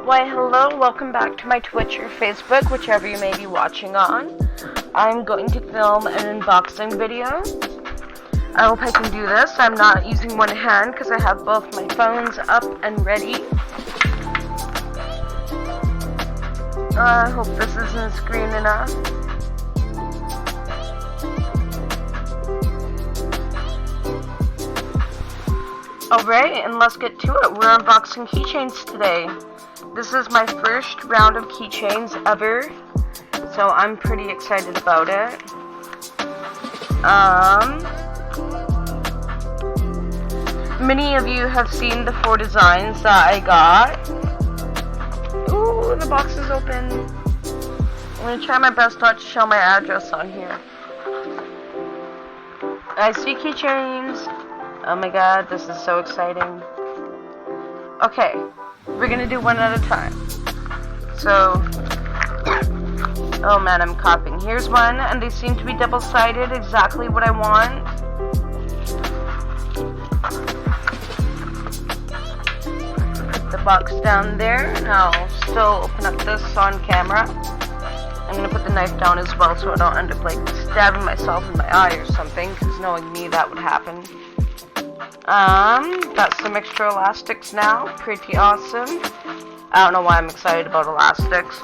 Why hello, welcome back to my Twitch or Facebook, whichever you may be watching on. I'm going to film an unboxing video. I hope I can do this. I'm not using one hand because I have both my phones up and ready. I hope this isn't screen enough. Alright, and let's get to it. We're unboxing keychains today. This is my first round of keychains ever, so I'm pretty excited about it. Many of you have seen the 4 designs that I got. Ooh, the box is open. I'm going to try my best not to show my address on here. I see keychains. Oh my god, this is so exciting. Okay, we're gonna do one at a time. So, oh man, I'm coughing. Here's one, and they seem to be double-sided, exactly what I want. Put the box down there, and I'll still open up this on camera. I'm gonna put the knife down as well so I don't end up like stabbing myself in my eye or something, because knowing me, that would happen. Got some extra elastics now. Pretty awesome. I don't know why I'm excited about elastics.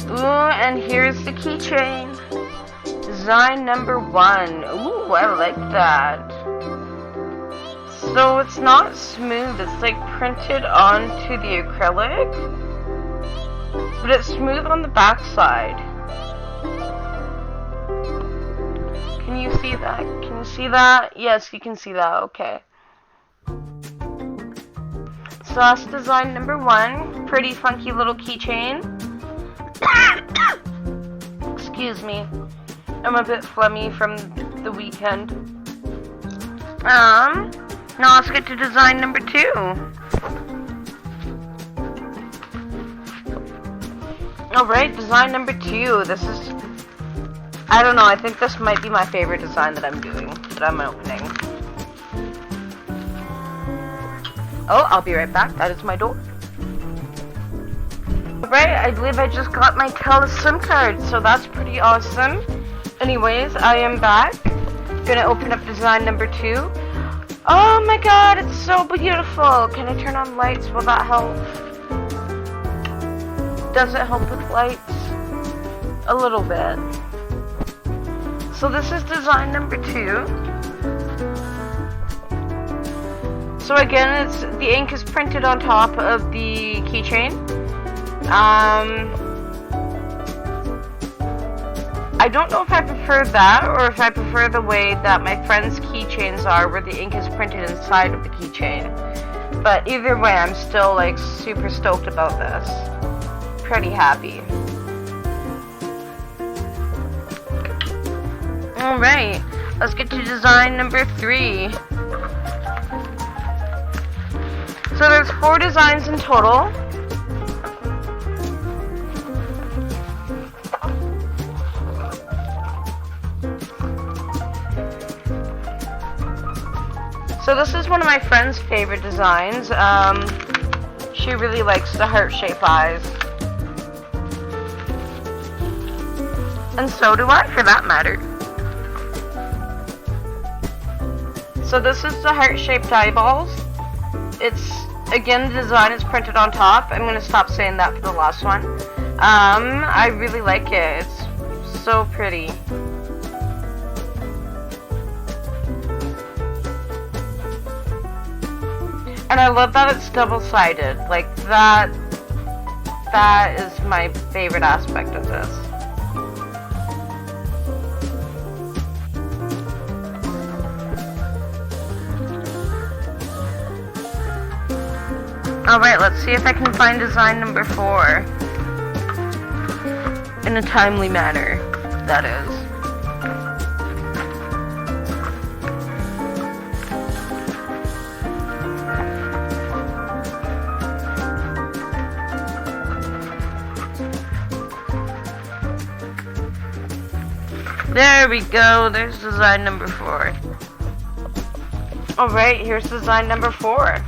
Ooh, and here's the keychain. Design number 1. Ooh, I like that. So it's not smooth. It's like printed onto the acrylic, but it's smooth on the back side. Can you see that? Can you see that? Yes, you can see that. Okay. So that's design number 1. Pretty funky little keychain. Excuse me. I'm a bit phlegmy from the weekend. Now let's get to design number 2. Alright, design number 2. This is... I don't know, I think this might be my favorite design that I'm doing, that I'm opening. Oh, I'll be right back. That is my door. Alright, I believe I just got my Tele SIM card, so that's pretty awesome. Anyways, I am back. Gonna open up design number 2. Oh my god, it's so beautiful. Can I turn on lights? Will that help? Does it help with lights? A little bit. So this is design number 2. So again, the ink is printed on top of the keychain. I don't know if I prefer that or if I prefer the way that my friends' keychains are, where the ink is printed inside of the keychain. But either way, I'm still like super stoked about this. Pretty happy. Alright, let's get to design number 3. So there's 4 designs in total. So this is one of my friend's favorite designs. She really likes the heart-shaped eyes. And so do I, for that matter. So this is the heart-shaped eyeballs. It's, again, the design is printed on top. I'm going to stop saying that for the last one. I really like it. It's so pretty. And I love that it's double-sided. Like, that is my favorite aspect of this. Alright, let's see if I can find design number 4. In a timely manner, that is. There we go, there's design number 4. Alright, here's design number 4.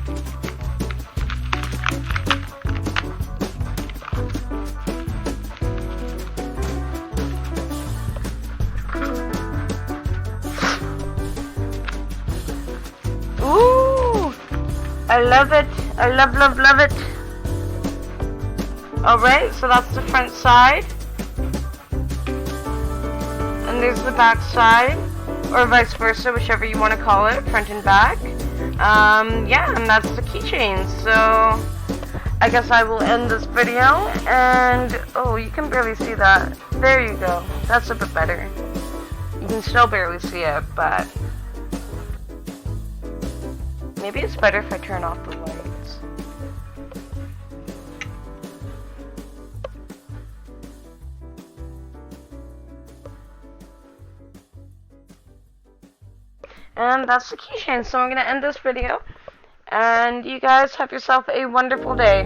Ooh! I love it. I love it. Alright, so that's the front side. And there's the back side. Or vice versa, whichever you want to call it, front and back. Yeah, and that's the keychain. So, I guess I will end this video. And, oh, you can barely see that. There you go. That's a bit better. You can still barely see it, but maybe it's better if I turn off the lights. And that's the keychain. So I'm going to end this video. And you guys have yourself a wonderful day.